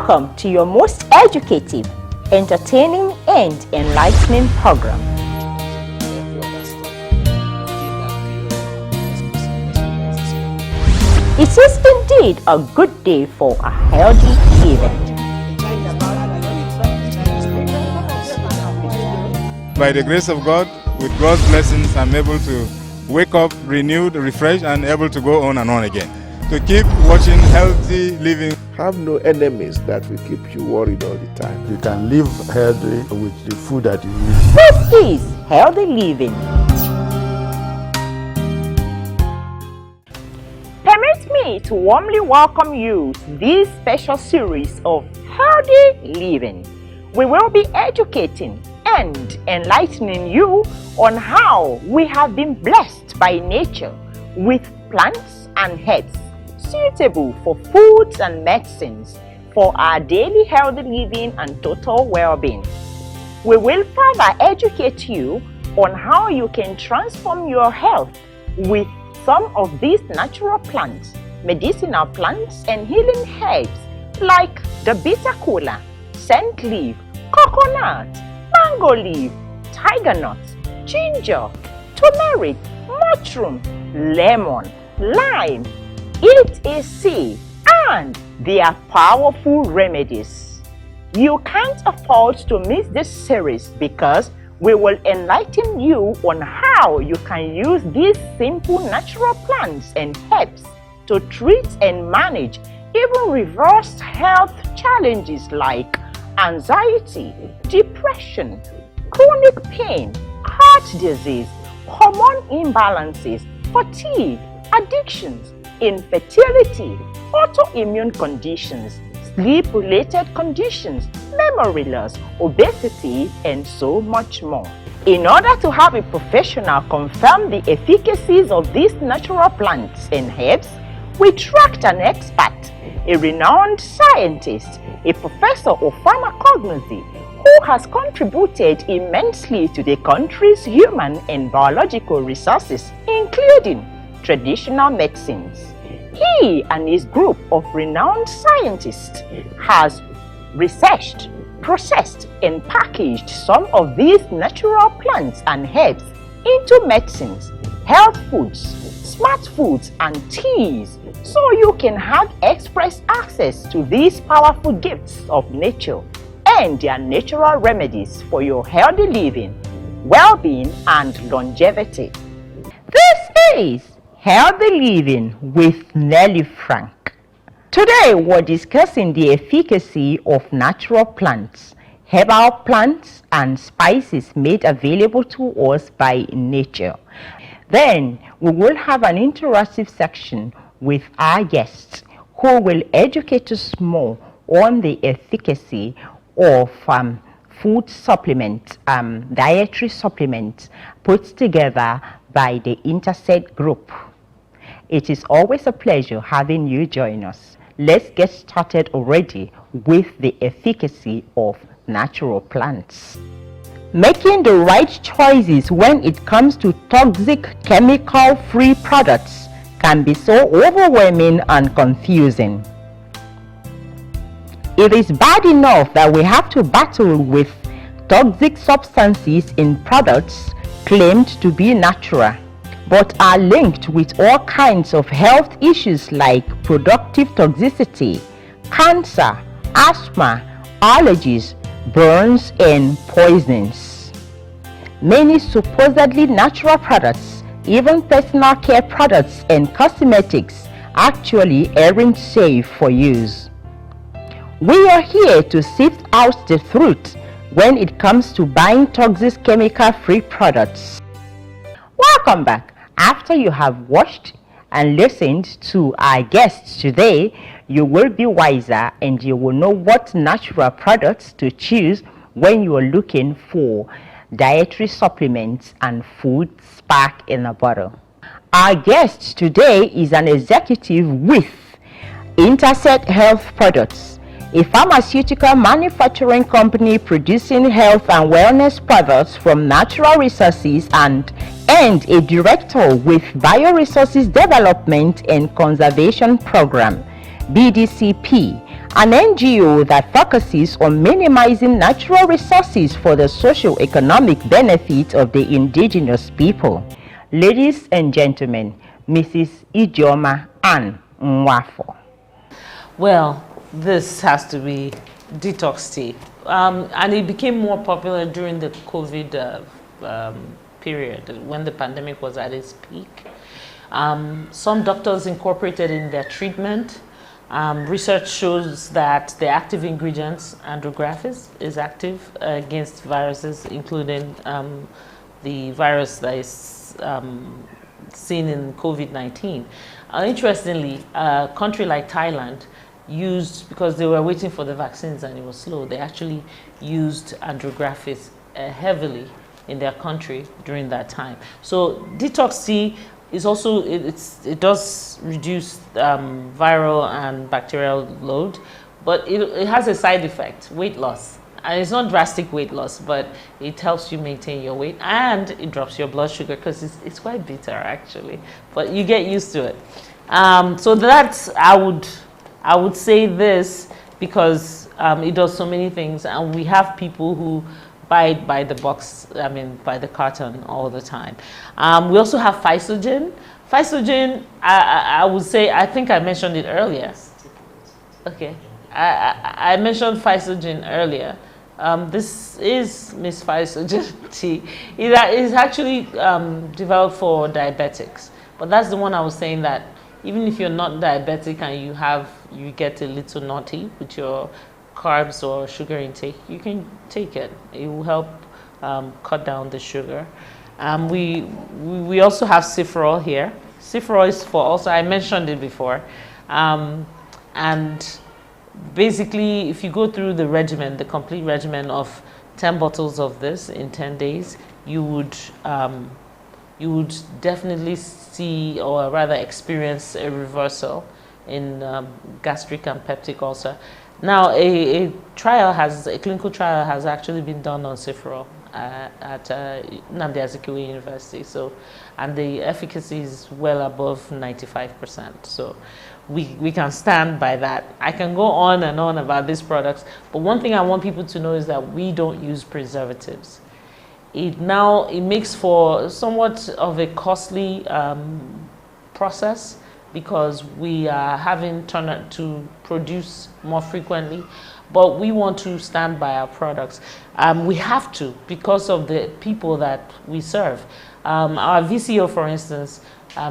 Welcome to your most educative, entertaining, and enlightening program. It is indeed a good day for a healthy living. By the grace of God, with God's blessings, I'm able to wake up renewed, refreshed, and able to go on and on again. To keep watching Healthy Living. Have no enemies that will keep you worried all the time. You can live healthy with the food that you eat. This is Healthy Living. Permit me to warmly welcome you to this special series of Healthy Living. We will be educating and enlightening you on how we have been blessed by nature with plants and herbs suitable for foods and medicines for our daily healthy living and total well-being. We will further educate you on how you can transform your health with some of these natural plants, medicinal plants, and healing herbs like the bitter kola, scent leaf, coconut, mango leaf, tiger nut, ginger, turmeric, mushroom, lemon, lime, etc. and they are powerful remedies. You can't afford to miss this series because we will enlighten you on how you can use these simple natural plants and herbs to treat and manage even reverse health challenges like anxiety, depression, chronic pain, heart disease, hormone imbalances, fatigue, addictions, infertility, autoimmune conditions, sleep-related conditions, memory loss, obesity, and so much more. In order to have a professional confirm the efficacies of these natural plants and herbs, we tracked an expert, a renowned scientist, a professor of pharmacognosy, who has contributed immensely to the country's human and biological resources, including traditional medicines. He and his group of renowned scientists has researched, processed, and packaged some of these natural plants and herbs into medicines, health foods, smart foods, and teas, so you can have express access to these powerful gifts of nature and their natural remedies for your healthy living, well-being, and longevity. This is Healthy Living with Nelly Frank. Today we're discussing the efficacy of natural plants, herbal plants, and spices made available to us by nature. Then we will have an interactive section with our guests who will educate us more on the efficacy of food supplements, dietary supplements put together by the Interset Group. It is always a pleasure having you join us. Let's get started already with the efficacy of natural plants. Making the right choices when it comes to toxic chemical-free products can be so overwhelming and confusing. It is bad enough that we have to battle with toxic substances in products claimed to be natural, but are linked with all kinds of health issues like productive toxicity, cancer, asthma, allergies, burns, and poisons. Many supposedly natural products, even personal care products and cosmetics, actually aren't safe for use. We are here to sift out the truth when it comes to buying toxic chemical-free products. Welcome back. After you have watched and listened to our guests today, you will be wiser and you will know what natural products to choose when you are looking for dietary supplements and food spark in a bottle. Our guest today is an executive with Interset Health Products, a pharmaceutical manufacturing company producing health and wellness products from natural resources, and a director with Bioresources Development and Conservation Program, BDCP, an NGO that focuses on minimizing natural resources for the socio-economic benefit of the indigenous people. Ladies and gentlemen, Mrs. Ijeoma Ann Nwafo. Well, this has to be Detox Tea. And it became more popular during the COVID period, when the pandemic was at its peak. Some doctors incorporated in their treatment. Research shows that the active ingredients, andrographis, is active against viruses, including the virus that is seen in COVID-19. Interestingly, a country like Thailand used, because they were waiting for the vaccines and it was slow, they actually used andrographis heavily in their country during that time. So Detox Tea is also, it does reduce viral and bacterial load, but it has a side effect, weight loss. And it's not drastic weight loss, but it helps you maintain your weight, and it drops your blood sugar because it's quite bitter actually, but you get used to it. So that's, I would say this because it does so many things, and we have people who buy it by the box, by the carton all the time. We also have Physiogen. Physiogen, I would say, I think I mentioned it earlier. Okay, I mentioned Physiogen earlier. This is Miss Physiogen tea. It is actually developed for diabetics, but that's the one I was saying that even if you're not diabetic and you get a little naughty with your carbs or sugar intake, you can take it. It will help cut down the sugar. We also have Cifrol here. Cifrol is for also, I mentioned it before. And basically, if you go through the regimen, the complete regimen of 10 bottles of this in 10 days, you would definitely see, or rather experience, a reversal in gastric and peptic ulcer. Now, a clinical trial has actually been done on Cifrol at Nnamdi Azikiwe University. So, and the efficacy is well above 95%. So, we can stand by that. I can go on and on about these products, but one thing I want people to know is that we don't use preservatives. It makes for somewhat of a costly process, because we are having to produce more frequently, but we want to stand by our products. We have to, because of the people that we serve. Our VCO, for instance,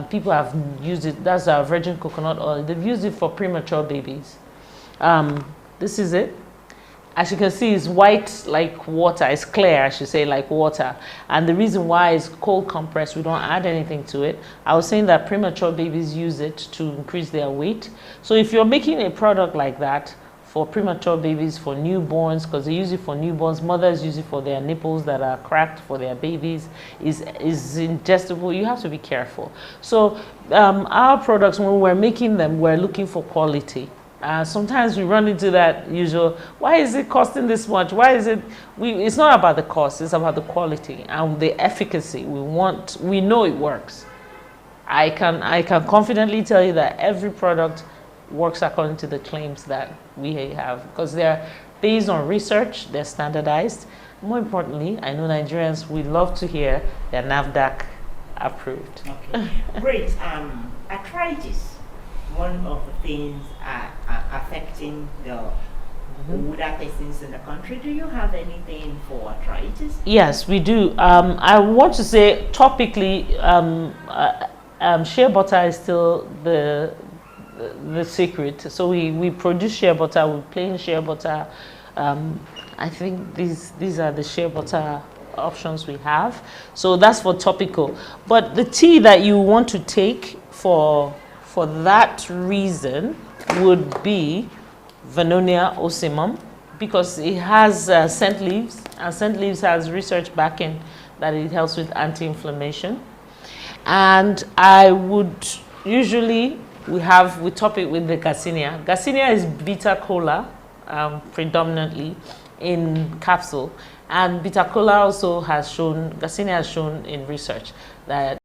people have used it, that's our virgin coconut oil. They've used it for premature babies. This is it. As you can see, it's white like water. It's clear, I should say, like water. And the reason why is cold compressed. We don't add anything to it. I was saying that premature babies use it to increase their weight. So if you're making a product like that for premature babies, for newborns, because they use it for newborns, mothers use it for their nipples that are cracked for their babies, is ingestible, you have to be careful. So our products, when we're making them, we're looking for quality. Sometimes we run into that usual, why is it costing this much? Why is it, it's not about the cost, it's about the quality and the efficacy. We know it works. I can confidently tell you that every product works according to the claims that we have, because they're based on research, they're standardized. More importantly, I know Nigerians, we love to hear they're NAFDAC approved. Okay, great. Arthritis. One of the things affecting the older persons in the country. Do you have anything for arthritis? Yes, we do. I want to say topically, shea butter is still the secret. So we produce shea butter, we plain shea butter. I think these are the shea butter options we have. So that's for topical. But the tea that you want to take for that reason would be Vernonia ocimum, because it has scent leaves, and scent leaves has research backing that it helps with anti-inflammation. And I would usually, we top it with the Garcinia. Garcinia is bitter cola, predominantly in capsule, and bitter cola also has shown, Garcinia has shown in research that